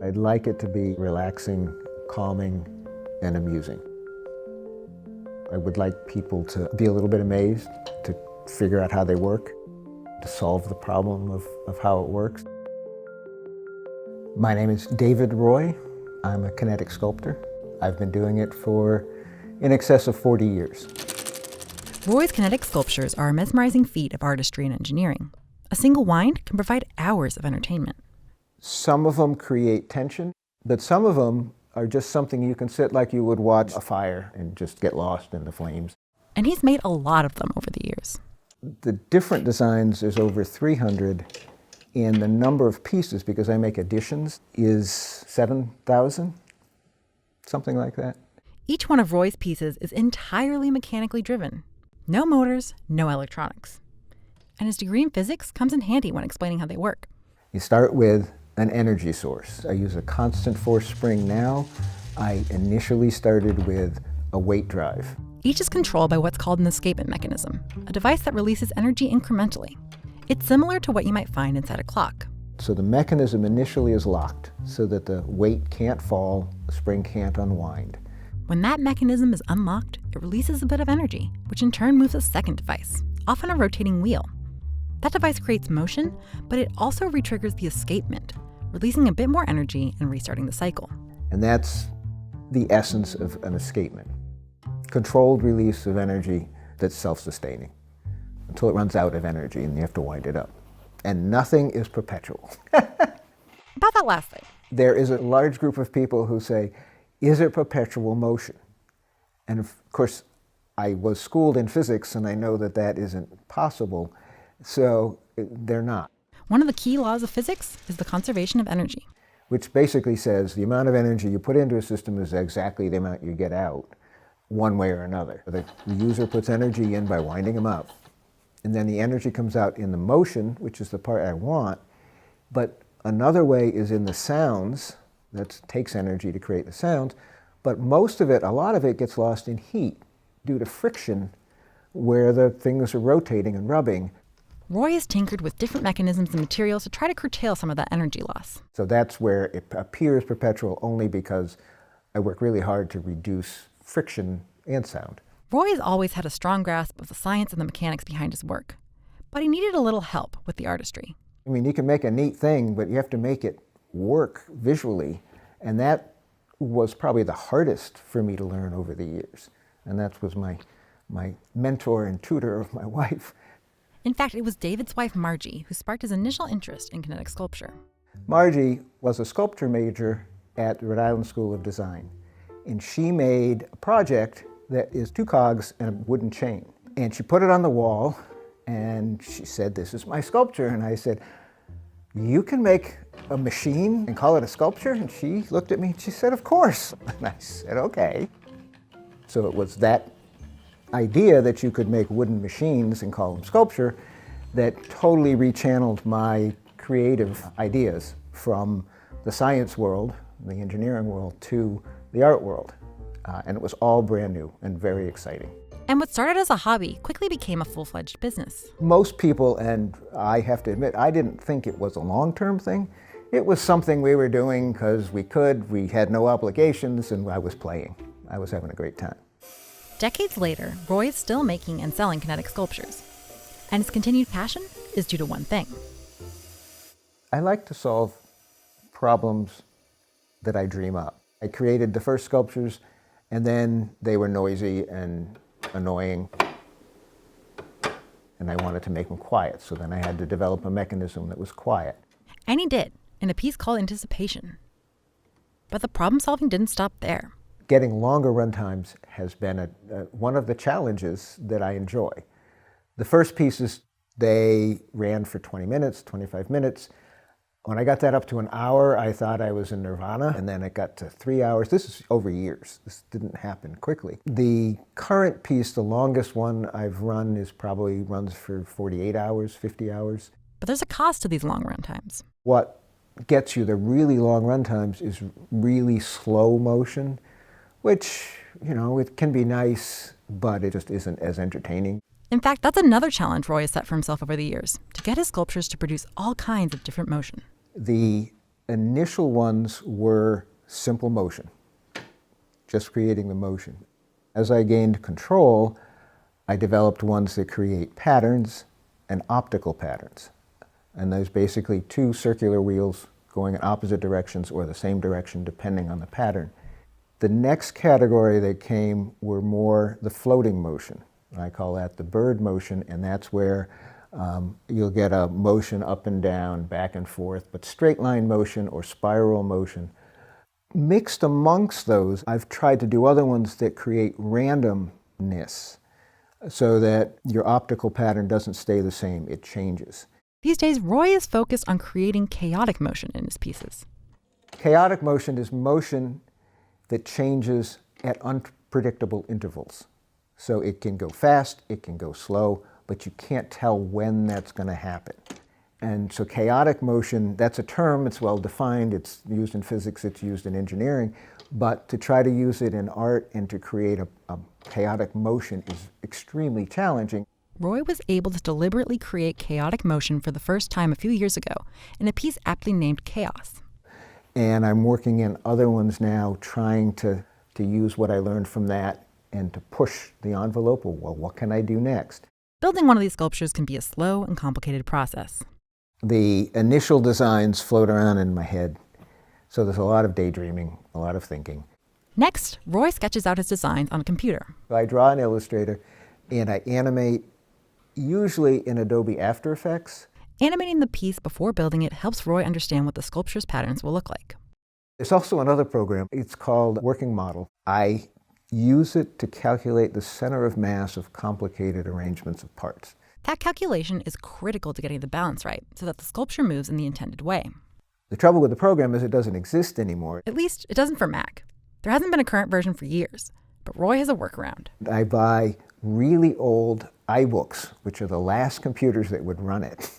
I'd like it to be relaxing, calming, and amusing. I would like people to be a little bit amazed, to figure out how they work, to solve the problem of how it works. My name is David Roy. I'm a kinetic sculptor. I've been doing it for in excess of 40 years. Roy's kinetic sculptures are a mesmerizing feat of artistry and engineering. A single wind can provide hours of entertainment. Some of them create tension, but some of them are just something you can sit like you would watch a fire and just get lost in the flames. And he's made a lot of them over the years. The different designs, there's over 300, and the number of pieces, because I make editions, is 7,000, something like that. Each one of Roy's pieces is entirely mechanically driven. No motors, no electronics. And his degree in physics comes in handy when explaining how they work. You start with an energy source. I use a constant force spring now. I initially started with a weight drive. Each is controlled by what's called an escapement mechanism, a device that releases energy incrementally. It's similar to what you might find inside a clock. So the mechanism initially is locked so that the weight can't fall, the spring can't unwind. When that mechanism is unlocked, it releases a bit of energy, which in turn moves a second device, often a rotating wheel. That device creates motion, but it also retriggers the escapement, releasing a bit more energy and restarting the cycle. And that's the essence of an escapement. Controlled release of energy that's self-sustaining until it runs out of energy and you have to wind it up. And nothing is perpetual. About that last thing. There is a large group of people who say, is it perpetual motion? And of course, I was schooled in physics and I know that that isn't possible, so they're not. One of the key laws of physics is the conservation of energy. Which basically says the amount of energy you put into a system is exactly the amount you get out, one way or another. The user puts energy in by winding them up, and then the energy comes out in the motion, which is the part I want, but another way is in the sounds. That takes energy to create the sounds, but most of it, a lot of it gets lost in heat due to friction where the things are rotating and rubbing. Roy has tinkered with different mechanisms and materials to try to curtail some of that energy loss. So that's where it appears perpetual only because I work really hard to reduce friction and sound. Roy has always had a strong grasp of the science and the mechanics behind his work, but he needed a little help with the artistry. I mean, you can make a neat thing, but you have to make it work visually, and that was probably the hardest for me to learn over the years. And that was my mentor and tutor of my wife. In fact, it was David's wife, Margie, who sparked his initial interest in kinetic sculpture. Margie was a sculpture major at the Rhode Island School of Design, and she made a project that is 2 cogs and a wooden chain. And she put it on the wall, and she said, "This is my sculpture." And I said, "You can make a machine and call it a sculpture?" And she looked at me and she said, "Of course." And I said, "Okay." So it was that idea that you could make wooden machines and call them sculpture that totally rechanneled my creative ideas from the science world, the engineering world, to the art world. And it was all brand new and very exciting. And what started as a hobby quickly became a full-fledged business. Most people, and I have to admit, I didn't think it was a long-term thing. It was something we were doing because we could, we had no obligations, and I was playing. I was having a great time. Decades later, Roy is still making and selling kinetic sculptures. And his continued passion is due to one thing. I like to solve problems that I dream up. I created the first sculptures, and then they were noisy and annoying, and I wanted to make them quiet, so then I had to develop a mechanism that was quiet. And he did, in a piece called Anticipation. But the problem solving didn't stop there. Getting longer run times has been one of the challenges that I enjoy. The first pieces, they ran for 20 minutes, 25 minutes. When I got that up to an hour, I thought I was in nirvana, and then it got to 3 hours. This is over years. This didn't happen quickly. The current piece, the longest one I've run, probably runs for 48 hours, 50 hours. But there's a cost to these long run times. What gets you the really long run times is really slow motion, which, it can be nice, but it just isn't as entertaining. In fact, that's another challenge Roy has set for himself over the years, to get his sculptures to produce all kinds of different motion. The initial ones were simple motion, just creating the motion. As I gained control, I developed ones that create patterns and optical patterns. And there's basically two circular wheels going in opposite directions or the same direction depending on the pattern. The next category that came were more the floating motion. I call that the bird motion, and that's where you'll get a motion up and down, back and forth, but straight line motion or spiral motion. Mixed amongst those, I've tried to do other ones that create randomness so that your optical pattern doesn't stay the same, it changes. These days, Roy is focused on creating chaotic motion in his pieces. Chaotic motion is motion that changes at unpredictable intervals. So it can go fast, it can go slow, but you can't tell when that's going to happen. And so chaotic motion, that's a term, it's well defined, it's used in physics, it's used in engineering, but to try to use it in art and to create a chaotic motion is extremely challenging. Roy was able to deliberately create chaotic motion for the first time a few years ago in a piece aptly named Chaos. And I'm working in other ones now, trying to use what I learned from that and to push the envelope. Well, what can I do next? Building one of these sculptures can be a slow and complicated process. The initial designs float around in my head, so there's a lot of daydreaming, a lot of thinking. Next, Roy sketches out his designs on a computer. I draw in Illustrator and I animate, usually in Adobe After Effects. Animating the piece before building it helps Roy understand what the sculpture's patterns will look like. There's also another program, it's called Working Model. I use it to calculate the center of mass of complicated arrangements of parts. That calculation is critical to getting the balance right so that the sculpture moves in the intended way. The trouble with the program is it doesn't exist anymore. At least it doesn't for Mac. There hasn't been a current version for years, but Roy has a workaround. I buy really old iBooks, which are the last computers that would run it.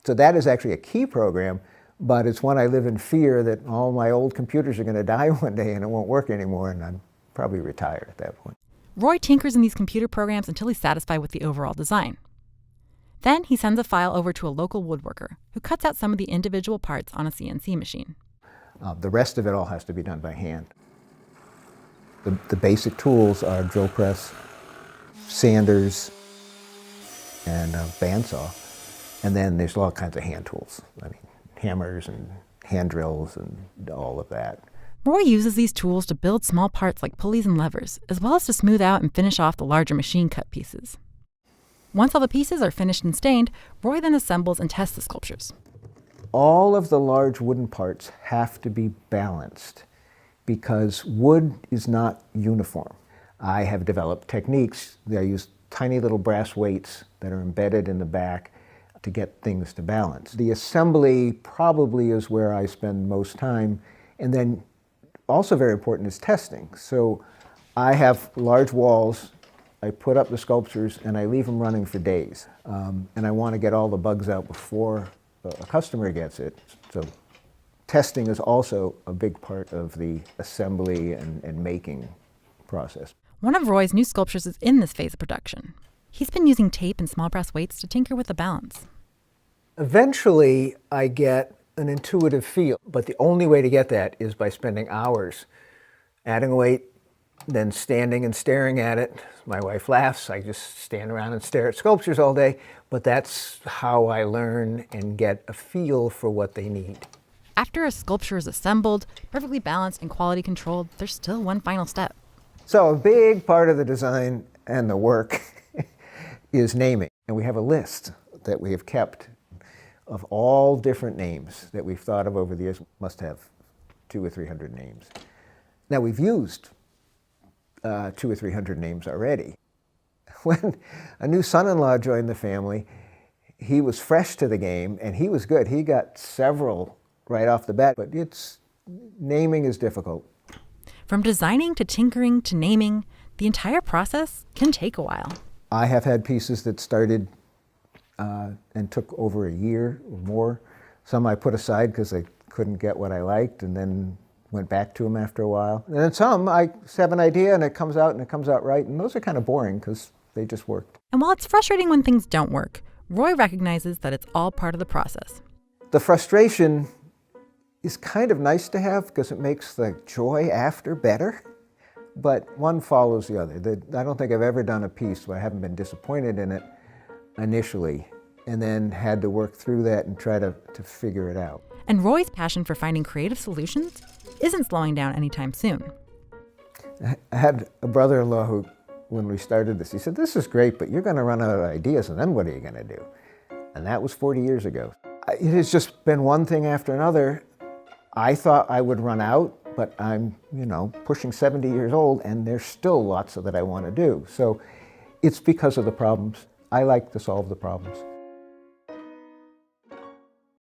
So that is actually a key program, but it's one I live in fear that all my old computers are going to die one day and it won't work anymore, and I'm probably retired at that point. Roy tinkers in these computer programs until he's satisfied with the overall design. Then he sends a file over to a local woodworker who cuts out some of the individual parts on a CNC machine. The rest of it all has to be done by hand. The basic tools are drill press, sanders, and a bandsaw. And then there's all kinds of hand tools. I mean, hammers and hand drills and all of that. Roy uses these tools to build small parts like pulleys and levers, as well as to smooth out and finish off the larger machine-cut pieces. Once all the pieces are finished and stained, Roy then assembles and tests the sculptures. All of the large wooden parts have to be balanced because wood is not uniform. I have developed techniques that I use tiny little brass weights that are embedded in the back to get things to balance. The assembly probably is where I spend most time, and then also very important is testing. So I have large walls, I put up the sculptures, and I leave them running for days. And I want to get all the bugs out before a customer gets it. So testing is also a big part of the assembly and making process. One of Roy's new sculptures is in this phase of production. He's been using tape and small brass weights to tinker with the balance. Eventually, I get an intuitive feel, but the only way to get that is by spending hours adding a weight, then standing and staring at it. My wife laughs. I just stand around and stare at sculptures all day, but that's how I learn and get a feel for what they need. After a sculpture is assembled, perfectly balanced and quality controlled, there's still one final step. So a big part of the design and the work is naming. And we have a list that we have kept of all different names that we've thought of over the years. Must have 200 or 300 names. Now we've used 200 or 300 names already. When a new son-in-law joined the family, he was fresh to the game and he was good. He got several right off the bat, but naming is difficult. From designing to tinkering to naming, the entire process can take a while. I have had pieces that started and took over a year or more. Some I put aside because I couldn't get what I liked and then went back to them after a while. And then some, I have an idea and it comes out right, and those are kind of boring because they just worked. And while it's frustrating when things don't work, Roy recognizes that it's all part of the process. The frustration is kind of nice to have because it makes the joy after better, but one follows the other. I don't think I've ever done a piece where I haven't been disappointed in it initially and then had to work through that and try to figure it out. And Roy's passion for finding creative solutions isn't slowing down anytime soon. I had a brother-in-law who, when we started this, he said, "This is great, but you're going to run out of ideas, and then what are you going to do?" And that was 40 years ago. It has just been one thing after another. I thought I would run out, but I'm, pushing 70 years old, and there's still lots that I want to do. So it's because of the problems. I like to solve the problems.